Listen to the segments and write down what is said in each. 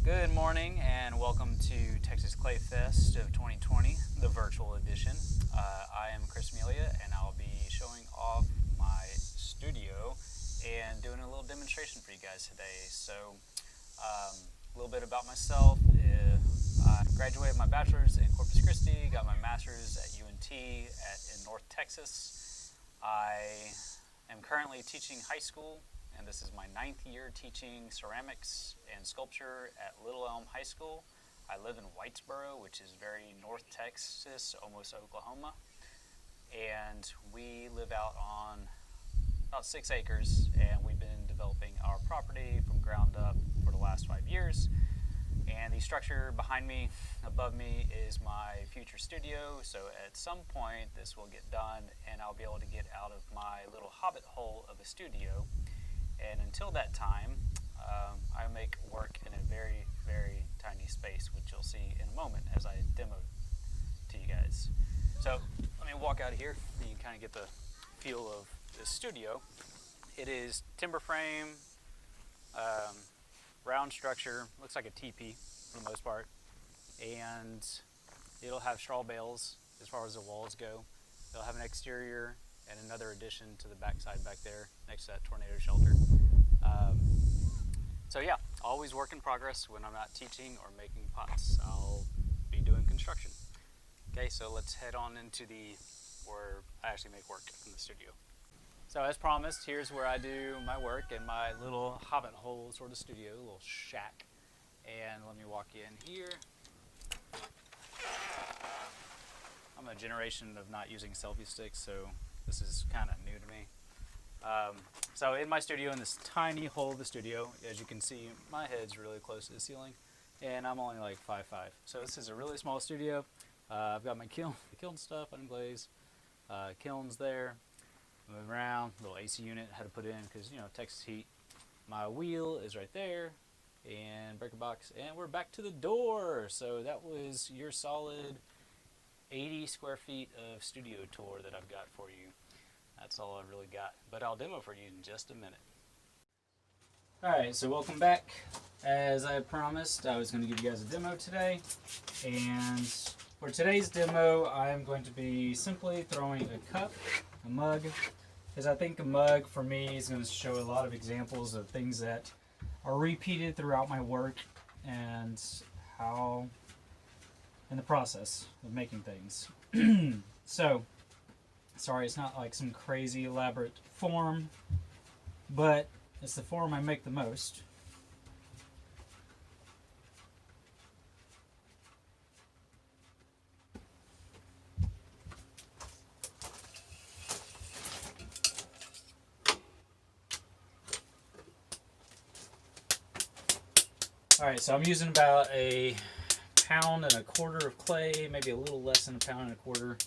Good morning and welcome to Texas Clay Fest of 2020, the virtual edition. I am Chris Melia and I'll be showing off my studio and doing a little demonstration for you guys today. So, a little bit about myself. I graduated my bachelor's in Corpus Christi, got my master's at UNT in North Texas. I am currently teaching high school, and this is my 9th year teaching ceramics and sculpture at Little Elm High School. I live in Whitesboro, which is very North Texas, almost Oklahoma, and we live out on about 6 acres, and we've been developing our property from ground up for the last 5 years. And the structure behind me, above me, is my future studio. So at some point this will get done and I'll be able to get out of my little hobbit hole of a studio. And until that time, I make work in a very, very tiny space, which you'll see in a moment as I demo to you guys. So let me walk out of here and you can kind of get the feel of this studio. It is timber frame, round structure, looks like a teepee for the most part, and it'll have straw bales as far as the walls go. It'll have an exterior and another addition to the backside back there next to that tornado shelter. So yeah, always work in progress. When I'm not teaching or making pots, I'll be doing construction. Okay, so let's head on into where I actually make work in the studio. So as promised, here's where I do my work in my little hobbit hole sort of studio, little shack. And let me walk you in here. I'm a generation of not using selfie sticks, so this is kind of new to me. So in my studio, in this tiny hole of the studio, as you can see, my head's really close to the ceiling, and I'm only like 5'5". So this is a really small studio. I've got my kiln stuff, unglaze, kilns there. Move around, little AC unit had to put in because, you know, Texas heat. My wheel is right there, and breaker box, and we're back to the door. So that was your solid 80 square feet of studio tour that I've got for you. That's all I've really got, but I'll demo for you in just a minute. Alright, so welcome back. As I promised, I was going to give you guys a demo today, and for today's demo, I'm going to be simply throwing a cup, a mug, because I think a mug for me is going to show a lot of examples of things that are repeated throughout my work and how in the process of making things. So, sorry, it's not like some crazy elaborate form, but it's the form I make the most. Alright, so I'm using about a pound and a quarter of clay, maybe a little less than a pound and a quarter.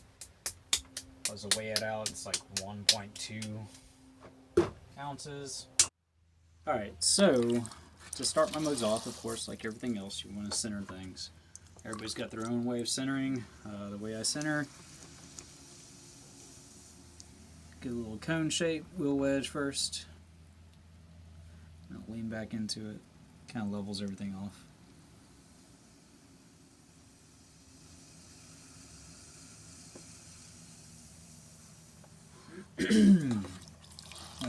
I was to weigh it out, it's like 1.2 ounces. Alright, so to start my mugs off, of course, like everything else, you want to center things. Everybody's got their own way of centering. The way I center, get a little cone shape, wheel wedge first. I'll lean back into it, kind of levels everything off.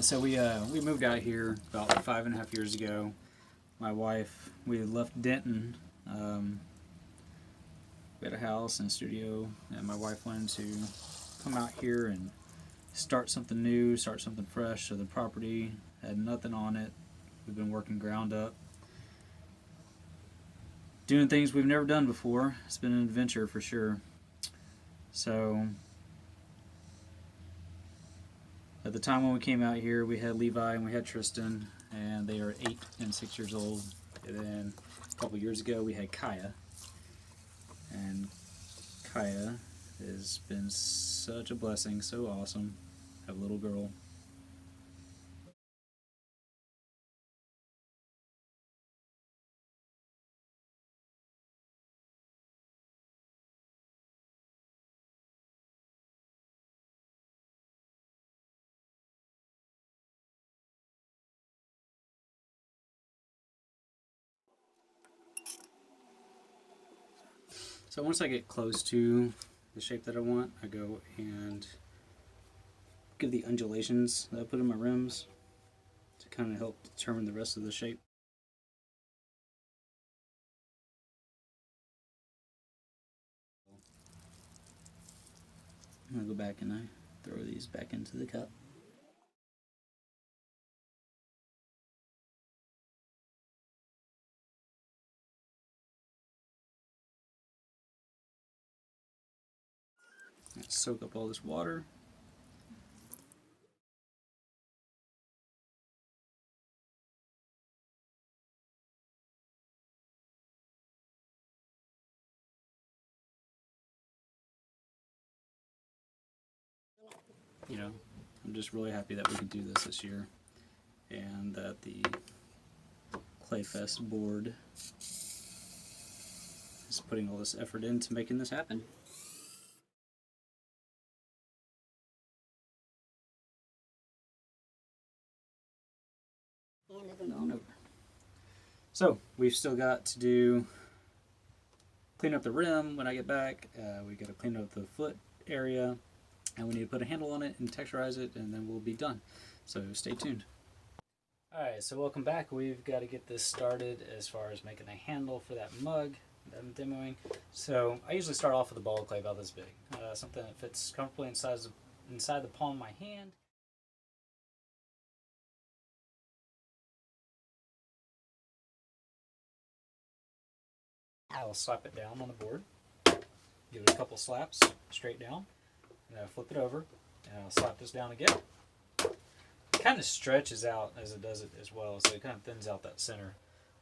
So we moved out here about 5.5 years ago. My wife, we had left Denton. We had a house and a studio, and my wife wanted to come out here and start something new, start something fresh. So the property had nothing on it. We've been working ground up, doing things we've never done before. It's been an adventure for sure. So at the time when we came out here, we had Levi and we had Tristan, and they are 8 and 6 years old. And then a couple years ago, we had Kaya, and Kaya has been such a blessing, so awesome. Have a little girl. So once I get close to the shape that I want, I go and give the undulations that I put in my rims to kind of help determine the rest of the shape. I go back and I throw these back into the cup. I soak up all this water. You know, I'm just really happy that we could do this year, and that the Clayfest board is putting all this effort into making this happen. And on over. So we've still got to do clean up the rim when I get back. We got to clean up the foot area, and we need to put a handle on it and texturize it, and then we'll be done. So stay tuned. Alright, so welcome back. We've got to get this started as far as making a handle for that mug that I'm demoing. So I usually start off with a ball of clay about this big, something that fits comfortably inside the palm of my hand. I'll slap it down on the board, give it a couple slaps straight down, and then I'll flip it over, and I'll slap this down again. It kind of stretches out as it does it as well, so it kind of thins out that center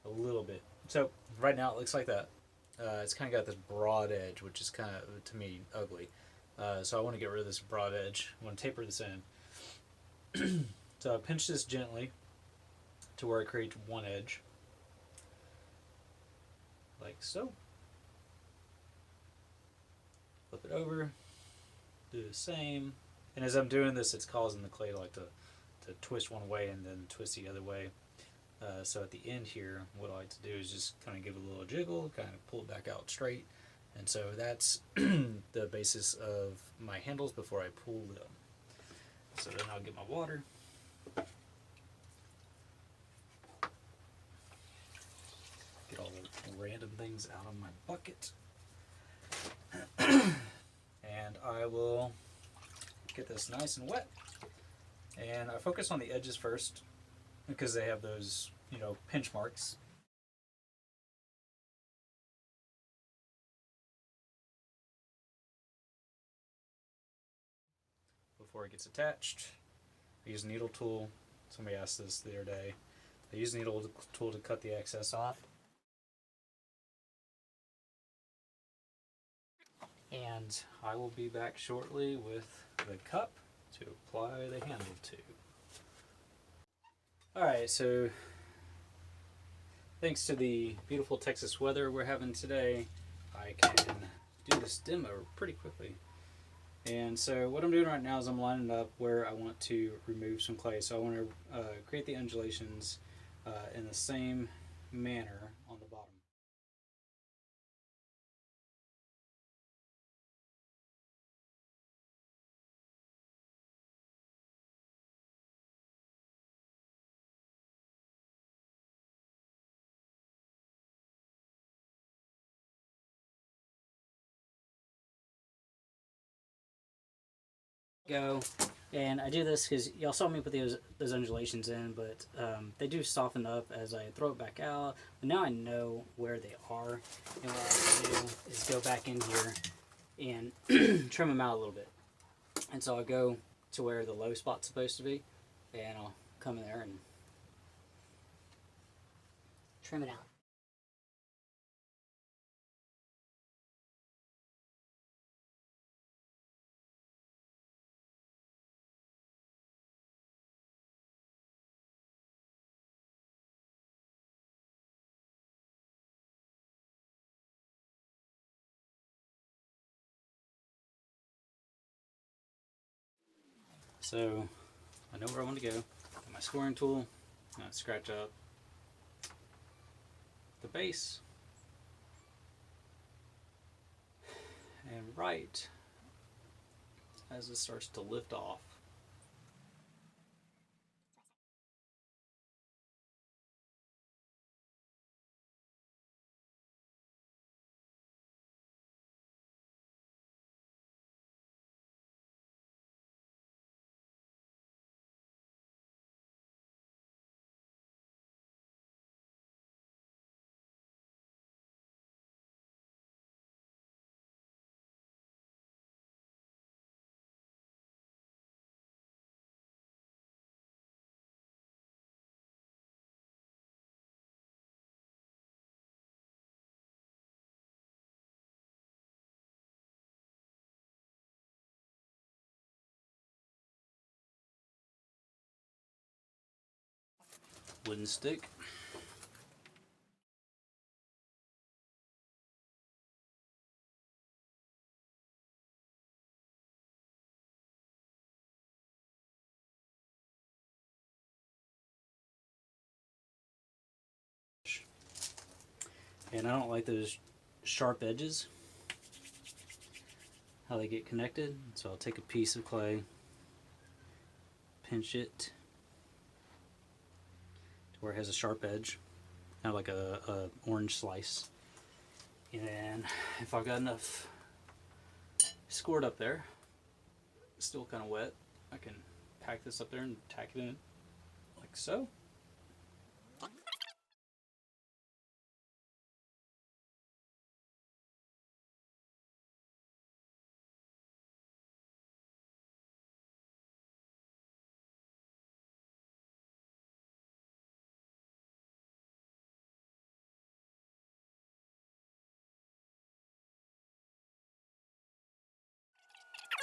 a little bit. So right now it looks like that. It's kind of got this broad edge, which is kind of, to me, ugly. So I want to get rid of this broad edge. I want to taper this in. So I pinch this gently to where it creates one edge, like so. Flip it over, do the same. And as I'm doing this, it's causing the clay to twist one way and then twist the other way. So at the end here, what I like to do is just kind of give it a little jiggle, kind of pull it back out straight. And so that's the basis of my handles before I pull them. So then I'll get my water. Get all the random things out of my bucket. And I will get this nice and wet. And I focus on the edges first because they have those, pinch marks. Before it gets attached, I use a needle tool. Somebody asked this the other day. I use a needle tool to cut the excess off. And I will be back shortly with the cup to apply the handle to. Alright, so thanks to the beautiful Texas weather we're having today, I can do this demo pretty quickly. And so what I'm doing right now is I'm lining up where I want to remove some clay. So I want to create the undulations in the same manner on the bottom. Go, and I do this because y'all saw me put those undulations in, but they do soften up as I throw it back out. But now I know where they are, and what I have to do is go back in here and trim them out a little bit. And so I'll go to where the low spot's supposed to be, and I'll come in there and trim it out. So I know where I want to go. Got my scoring tool. I'm going to scratch up the base. And right as it starts to lift off, wooden stick. And I don't like those sharp edges, how they get connected. So I'll take a piece of clay, pinch it to where it has a sharp edge, kind of like a orange slice. And if I've got enough scored up there, still kind of wet, I can pack this up there and tack it in like so.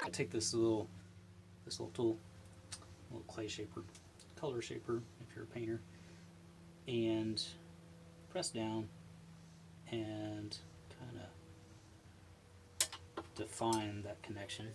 I take this little tool, little clay shaper, color shaper if you're a painter, and press down and kind of define that connection.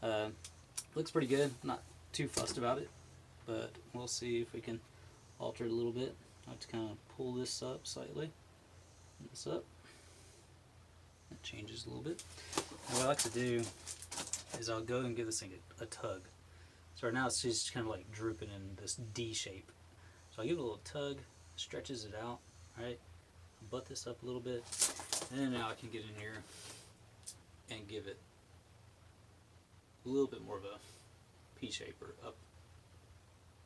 Uh, Looks pretty good. Not too fussed about it, but we'll see if we can alter it a little bit. I have to kind of pull this up slightly. This up. It changes a little bit. And what I like to do is I'll go and give this thing a tug. So right now it's just kind of like drooping in this D shape. So I give it a little tug, stretches it out, right? Butt this up a little bit, and then now I can get in here and give it a little bit more of a P shape or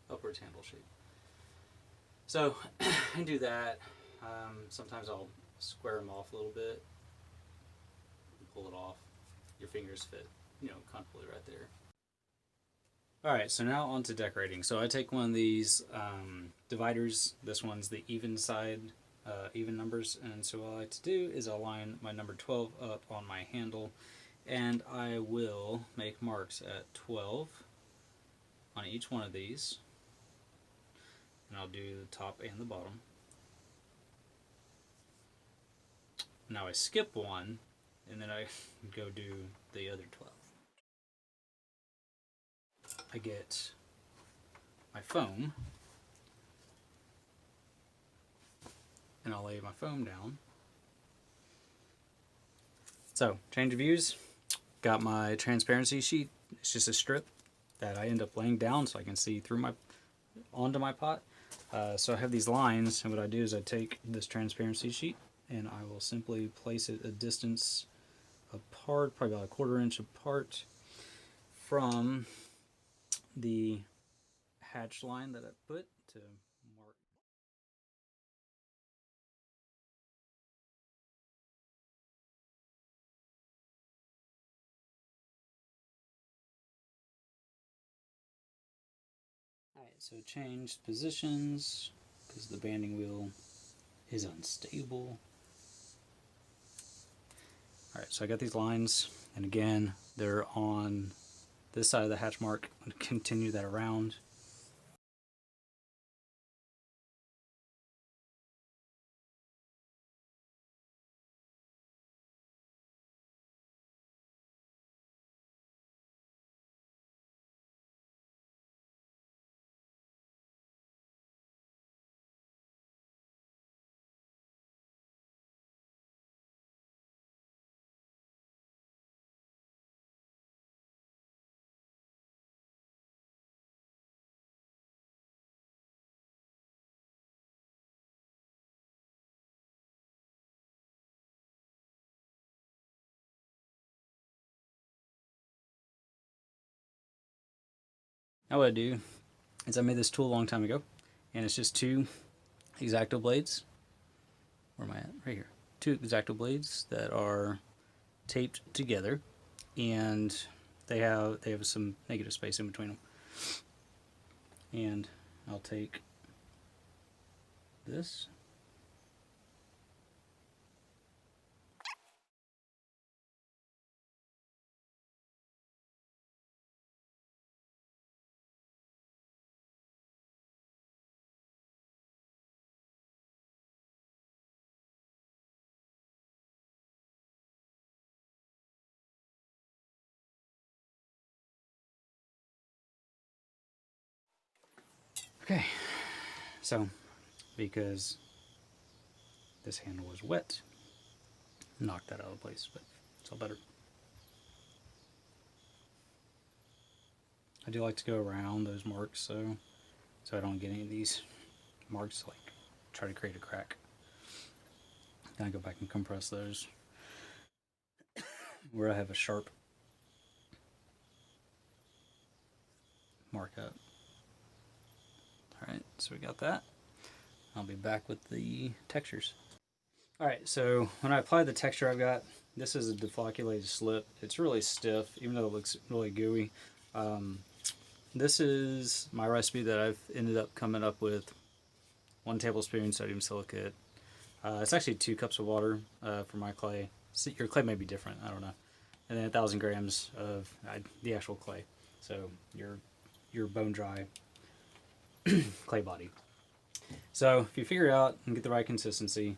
upwards handle shape. So I do that. Sometimes I'll square them off a little bit, pull it off. Your fingers fit, comfortably right there. Alright, so now on to decorating. So I take one of these dividers. This one's the even side, even numbers. And so what I like to do is I'll line my number 12 up on my handle, and I will make marks at 12 on each one of these. And I'll do the top and the bottom. Now I skip one, and then I go do the other 12. I get my foam, and I'll lay my foam down. So, change of views. Got my transparency sheet. It's just a strip that I end up laying down so I can see through onto my pot. So I have these lines, and what I do is I take this transparency sheet and I will simply place it a distance apart, probably about a 1/4 inch apart from the hatch line that I put to mark. Alright, so change positions because the banding wheel is unstable. Alright, so I got these lines, and again, they're on this side of the hatch mark. I'm going to continue that around. Now what I do is I made this tool a long time ago, and it's just two X-Acto blades. Where am I at? Right here. Two X-Acto blades that are taped together, and they have some negative space in between them. And I'll take this. Okay, so because this handle was wet, knocked that out of place, but it's all better. I do like to go around those marks so I don't get any of these marks, like try to create a crack. Then I go back and compress those where I have a sharp markup. Alright, so we got that. I'll be back with the textures. Alright, so when I apply the texture I've got, this is a deflocculated slip. It's really stiff, even though it looks really gooey. This is my recipe that I've ended up coming up with. 1 tablespoon sodium silicate. It's actually 2 cups of water for my clay. So your clay may be different, I don't know. And then 1,000 grams of the actual clay. So your bone dry clay body. So if you figure out and get the right consistency,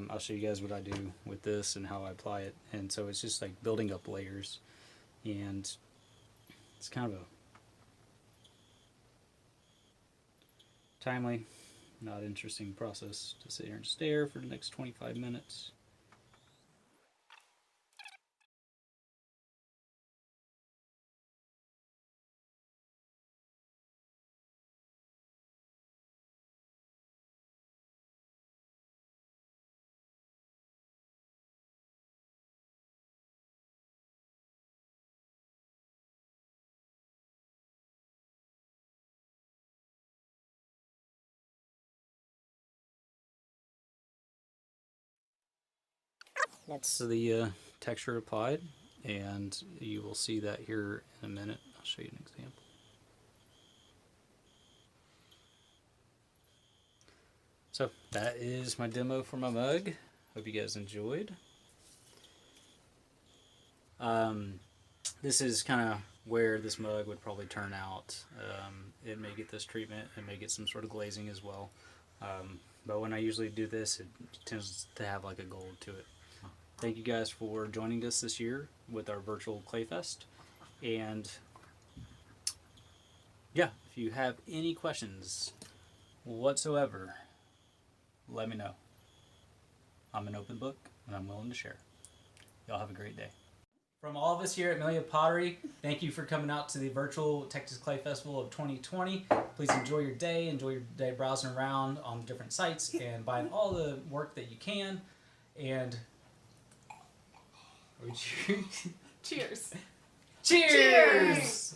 I'll show you guys what I do with this and how I apply it. And so it's just like building up layers, and it's kind of a timely, not interesting process to sit here and stare for the next 25 minutes. That's the texture applied, and you will see that here in a minute. I'll show you an example. So that is my demo for my mug. Hope you guys enjoyed. This is kind of where this mug would probably turn out. It may get this treatment, it may get some sort of glazing as well. But when I usually do this, it tends to have like a gold to it. Thank you guys for joining us this year with our virtual Clay Fest. And yeah, if you have any questions whatsoever, let me know. I'm an open book and I'm willing to share. Y'all have a great day. From all of us here at Melia Pottery, thank you for coming out to the virtual Texas Clay Festival of 2020. Please enjoy your day browsing around on different sites and buying all the work that you can. And Cheers. Cheers!